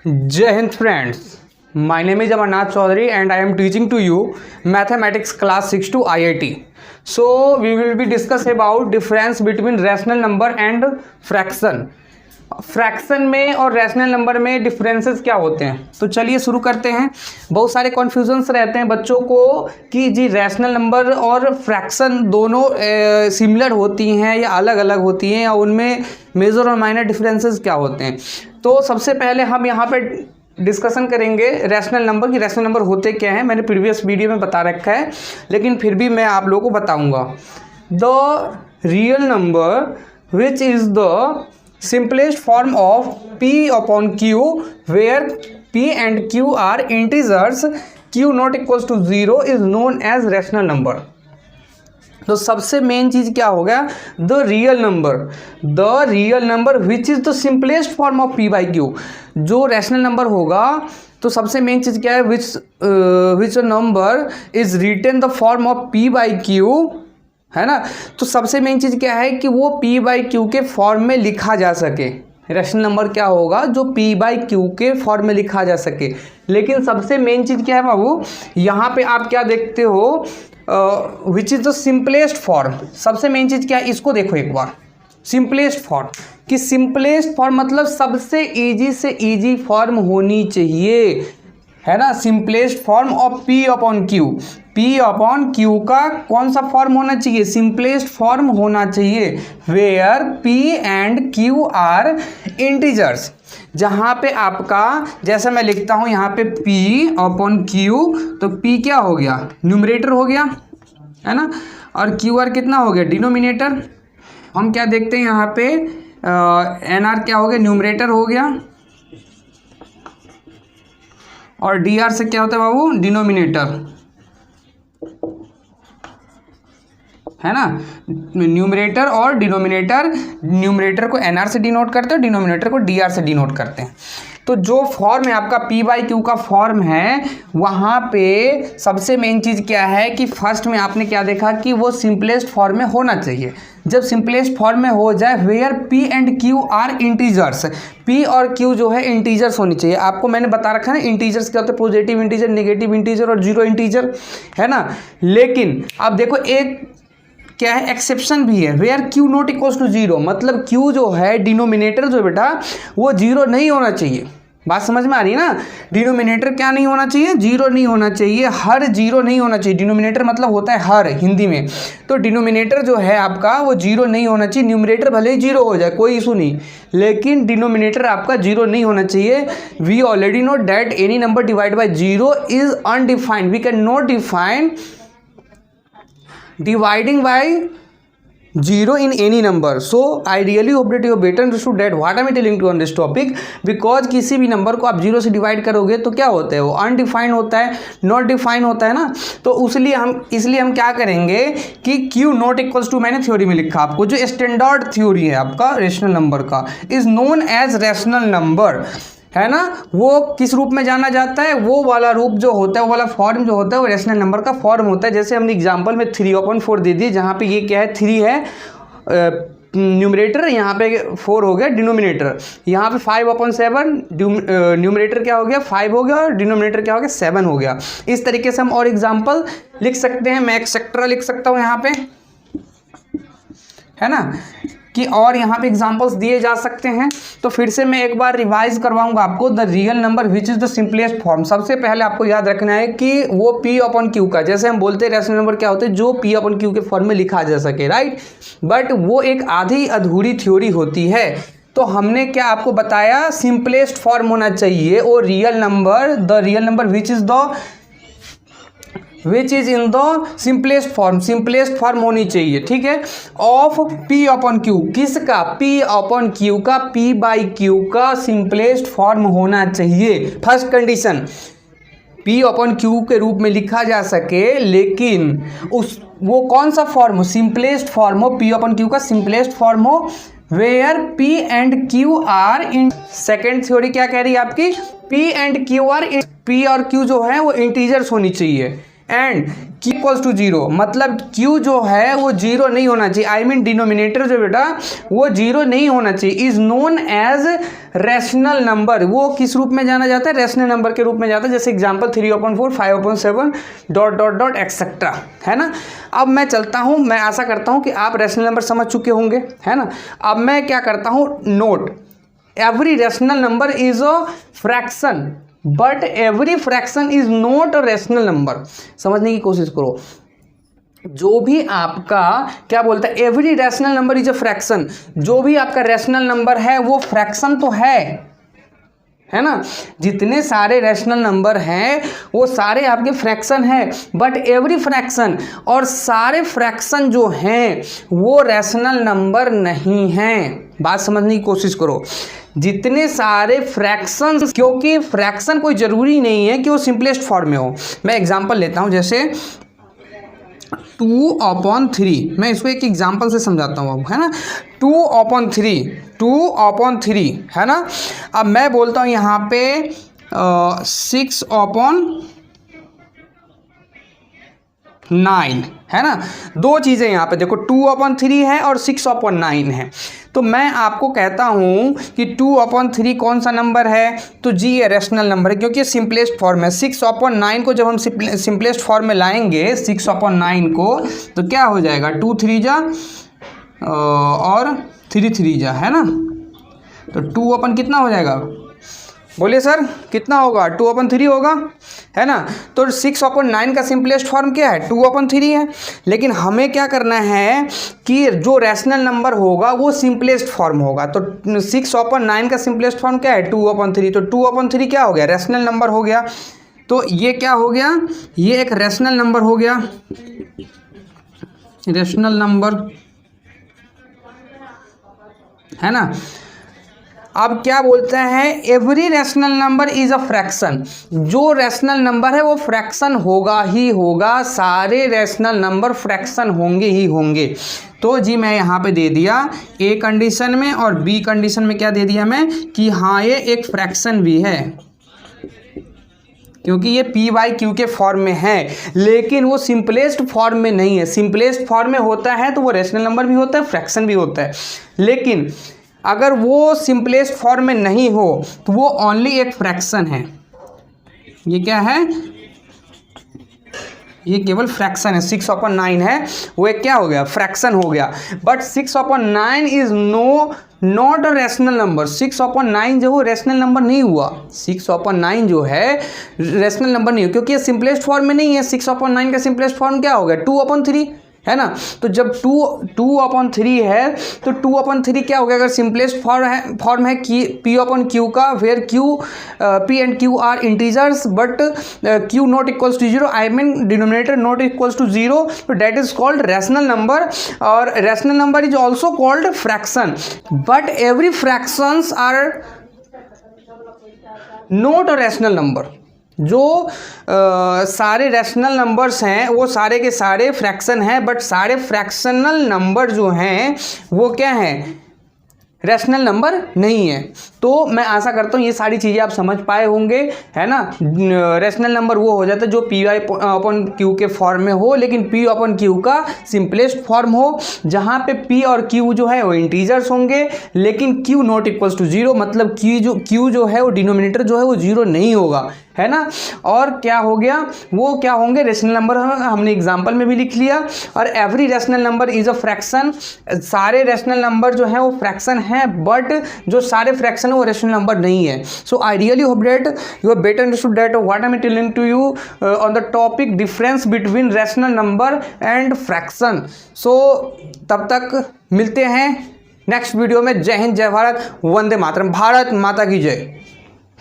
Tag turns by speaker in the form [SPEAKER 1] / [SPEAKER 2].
[SPEAKER 1] जय Hind friends, my name is Amarnath Chaudhary and I am teaching to you mathematics class 6 to IIT. So we will be discuss about difference between rational number and fraction. Fraction में और rational number में differences क्या होते हैं, तो चलिए शुरू करते हैं। बहुत सारे कन्फ्यूजन्स रहते हैं बच्चों को कि जी रैशनल नंबर और फ्रैक्शन दोनों सिमिलर होती हैं या अलग अलग होती हैं, या उनमें मेजर और माइनर डिफरेंसेस क्या होते हैं। तो सबसे पहले हम यहाँ पे डिस्कशन करेंगे रैशनल नंबर की। रैशनल नंबर होते क्या हैं मैंने प्रीवियस वीडियो में बता रखा है, लेकिन फिर भी मैं आप लोगों को बताऊँगा। The real number which is the simplest form of p upon q where p and q are integers, q not equals to 0 is known as rational number. तो सबसे मेन चीज क्या हो गया, the real number which is the simplest form of p by q। जो rational number होगा तो सबसे मेन चीज क्या है, which number is written the form of p by q, है ना। तो सबसे मेन चीज़ क्या है कि वो p बाई क्यू के फॉर्म में लिखा जा सके। रैशनल नंबर क्या होगा, जो p बाई क्यू के फॉर्म में लिखा जा सके। लेकिन सबसे मेन चीज़ क्या है बाबू, यहाँ पे आप क्या देखते हो, which is the simplest form. सबसे मेन चीज़ क्या है, इसको देखो एक बार, सिंपलेस्ट फॉर्म। कि सिंपलेस्ट फॉर्म मतलब सबसे ईजी से ईजी फॉर्म होनी चाहिए, है ना। Simplest form of p upon Q, p upon q का कौन सा फॉर्म होना चाहिए, सिंपलेस्ट फॉर्म होना चाहिए। Where p and q are integers, जहाँ पे आपका जैसे मैं लिखता हूँ यहाँ पे p अपॉन q, तो p क्या हो गया, न्यूमरेटर हो गया, है ना। और q आर कितना हो गया, डिनोमिनेटर। हम क्या देखते हैं यहाँ पे n आर क्या हो गया, न्यूमरेटर हो गया, और डी आर से क्या होता है बाबू, डिनोमिनेटर, है ना। न्यूमरेटर और डिनोमिनेटर, न्यूमरेटर को एन आर से डिनोट करते हैं, डिनोमिनेटर को डी आर से डिनोट करते हैं। तो जो फॉर्म है आपका p बाई क्यू का फॉर्म है, वहाँ पे सबसे मेन चीज़ क्या है कि फर्स्ट में आपने क्या देखा कि वो सिंपलेस्ट फॉर्म में होना चाहिए। जब सिंपलेस्ट फॉर्म में हो जाए, where p and q are integers, p और q जो है इंटीजर्स होनी चाहिए। आपको मैंने बता रखा है ना, इंटीजर्स क्या होते हैं, पॉजिटिव इंटीजर, नेगेटिव इंटीजर और जीरो इंटीजर, है ना। लेकिन अब देखो एक क्या है, एक्सेप्शन भी है, where q not equals to 0, मतलब q जो है डिनोमिनेटर जो बेटा वो 0 नहीं होना चाहिए। बात समझ में आ रही है ना। डिनोमिनेटर क्या नहीं होना चाहिए, 0 नहीं होना चाहिए, हर 0 नहीं होना चाहिए। डिनोमिनेटर मतलब होता है हर हिंदी में, तो डिनोमिनेटर जो है आपका वो 0 नहीं होना चाहिए। न्यूमरेटर भले ही 0 हो जाए कोई इशू नहीं, लेकिन डिनोमिनेटर आपका 0 नहीं होना चाहिए। We already know that any number divide by 0 is undefined, we can not define dividing by 0 in any number. So I really hope that you better understood that what I am telling you on this topic, because किसी भी number को आप 0 से divide करोगे तो क्या होता है, वो अनडिफाइंड होता है, नॉट डिफाइन होता है ना। तो इसलिए हम क्या करेंगे कि q नॉट इक्वल्स टू, मैंने थ्योरी में लिखा आपको, जो स्टैंडर्ड थ्योरी है आपका रैशनल नंबर का, is known as rational number, है ना। वो किस रूप में जाना जाता है, वो वाला रूप जो होता है, वो वाला फॉर्म जो होता है वो रैशनल नंबर का फॉर्म होता है। जैसे हमने एग्जांपल में 3/4 दे दी, जहाँ पे ये क्या है, 3 है न्यूमरेटर, यहाँ पे 4 हो गया डिनोमिनेटर। यहाँ पे 5/7 न्यूमरेटर क्या हो गया, 5 हो गया, और डिनोमिनेटर क्या हो गया, 7 हो गया। इस तरीके से हम और एग्जाम्पल लिख सकते हैं, मैं एक्सेट्रा लिख सकता हूँ यहाँ पे, है ना, कि और यहाँ पे एग्जांपल्स दिए जा सकते हैं। तो फिर से मैं एक बार रिवाइज करवाऊंगा आपको, the real number which is the simplest form. सबसे पहले आपको याद रखना है कि वो p अपॉन क्यू का, जैसे हम बोलते हैं रैशनल नंबर क्या होते हैं, जो p अपॉन क्यू के फॉर्म में लिखा जा सके, राइट। बट वो एक आधी अधूरी थ्योरी होती है। तो हमने क्या आपको बताया, सिंपलेस्ट फॉर्म होना चाहिए, और real number, the real number which is in the simplest form होनी चाहिए, ठीक है, ऑफ p अपॉन क्यू। किसका, p अपॉन क्यू का, p बाई क्यू का सिंपलेस्ट फॉर्म होना चाहिए। First condition, p upon Q के रूप में लिखा जा सके, लेकिन वो कौन सा फॉर्म हो, सिंपलेस्ट फॉर्म हो, p अपॉन क्यू का सिंपलेस्ट फॉर्म हो, where p and q are in. Second theory क्या कह रही है आपकी, p and q are, p और q जो है वो इंटीजर्स होनी चाहिए, एंड q इक्वल्स टू 0, मतलब q जो है वो 0 नहीं होना चाहिए, आई मीन डिनोमिनेटर जो बेटा वो 0 नहीं होना चाहिए, is known as rational number. वो किस रूप में जाना जाता है? रैशनल नंबर के रूप में जाता है। जैसे एग्जांपल 3/4, 5/7 ... एक्सेट्रा, है ना। अब मैं चलता हूँ, मैं आशा करता हूँ कि आप रैशनल नंबर समझ चुके होंगे, है ना। अब मैं क्या करता हूँ, note every rational number is a fraction but every fraction is not a rational number. समझने की कोशिश करो, जो भी आपका क्या बोलता है, every rational number is a fraction, जो भी आपका रैशनल नंबर है वो फ्रैक्शन तो है ना। जितने सारे रैशनल नंबर हैं वो सारे आपके फ्रैक्शन है, बट एवरी फ्रैक्शन, और सारे फ्रैक्शन जो हैं वो रैशनल नंबर नहीं हैं। बात समझने की कोशिश करो, जितने सारे फ्रैक्शन, क्योंकि फ्रैक्शन कोई ज़रूरी नहीं है कि वो सिंपलेस्ट फॉर्म में हो। मैं एग्जांपल लेता हूं, जैसे 2/3, मैं इसको एक एग्जांपल से समझाता हूँ अब, है ना। 2/3 है ना। अब मैं बोलता हूँ यहाँ पे 6/9 है ना। दो चीज़ें यहाँ पे देखो, 2/3 है और 6/9 है। तो मैं आपको कहता हूँ कि 2/3 कौन सा नंबर है, तो जी ये रैशनल नंबर है, क्योंकि ये सिंपलेस्ट फॉर्म है। 6/9 को जब हम सिंपलेस्ट फॉर्म में लाएंगे 6/9 को, तो क्या हो जाएगा, 2 3 जा और 3 3 जा, है ना। तो 2 कितना हो जाएगा, बोलिए सर कितना होगा, 2/3 होगा, है ना। तो 6/9 का सिंपलेस्ट फॉर्म क्या है, 2/3 है। लेकिन हमें क्या करना है कि जो रैशनल नंबर होगा वो सिंपलेस्ट फॉर्म होगा। तो 6/9 का सिंपलेस्ट फॉर्म क्या है, 2/3। तो 2/3 क्या हो गया, रैशनल नंबर हो गया। तो ये क्या हो गया, ये एक रैशनल नंबर हो गया, रैशनल नंबर, है ना। अब क्या बोलते हैं, every rational number is a fraction, जो रैशनल नंबर है वो फ्रैक्शन होगा ही होगा, सारे रैशनल नंबर फ्रैक्शन होंगे ही होंगे। तो जी मैं यहाँ पे दे दिया ए कंडीशन में, और बी कंडीशन में क्या दे दिया मैं, कि हाँ ये एक फ्रैक्शन भी है, क्योंकि ये p/q के फॉर्म में है, लेकिन वो सिंपलेस्ट फॉर्म में नहीं है। सिंपलेस्ट फॉर्म में होता है तो वो रैशनल नंबर भी होता है, फ्रैक्शन भी होता है। लेकिन अगर वो सिंपलेस्ट फॉर्म में नहीं हो तो वो ओनली एक फ्रैक्शन है। ये क्या है, ये केवल फ्रैक्शन है। 6/9 है, वो एक क्या हो गया, फ्रैक्शन हो गया। But 6/9 is not a rational number. 6/9 जो वो रैशनल नंबर नहीं हुआ, 6/9 जो है रैशनल नंबर नहीं हुआ, क्योंकि ये सिंपलेस्ट फॉर्म में नहीं है। 6/9 का सिंपलेस्ट फॉर्म क्या हो गया, 2/3, है ना। तो जब 2/3 है तो 2/3 क्या हो गया, अगर सिंपलेस्ट फॉर्म है कि p/q का, where p and q are integers but q not equals to 0, I mean denominator not equals to 0, तो that is called rational number. और rational number is also called fraction, but every fractions are not a rational number. जो सारे rational numbers हैं वो सारे के सारे fraction हैं, बट सारे फ्रैक्शनल नंबर जो हैं वो क्या हैं, रैशनल नंबर नहीं है। तो मैं आशा करता हूँ ये सारी चीज़ें आप समझ पाए होंगे, है ना। रैशनल नंबर वो हो जाता है जो p/q के फॉर्म में हो, लेकिन p/q का सिंपलेस्ट फॉर्म हो, जहाँ पे p और q जो है वो इंटीजर्स होंगे, लेकिन q नॉट इक्वल्स टू 0, मतलब q जो है वो डिनोमिनेटर जो है वो 0 नहीं होगा, है ना। और क्या हो गया, वो क्या होंगे, रैशनल नंबर, हमने एग्जांपल में भी लिख लिया। और every rational number is a fraction, सारे रैशनल नंबर जो हैं वो फ्रैक्शन हैं, बट जो सारे फ्रैक्शन है वो रैशनल नंबर नहीं है। So I really hope that you have better understood that what I am telling to you on the topic difference between rational number and fraction. So तब तक मिलते हैं नेक्स्ट वीडियो में। जय हिंद, जय भारत, वंदे मातरम, भारत माता की जय।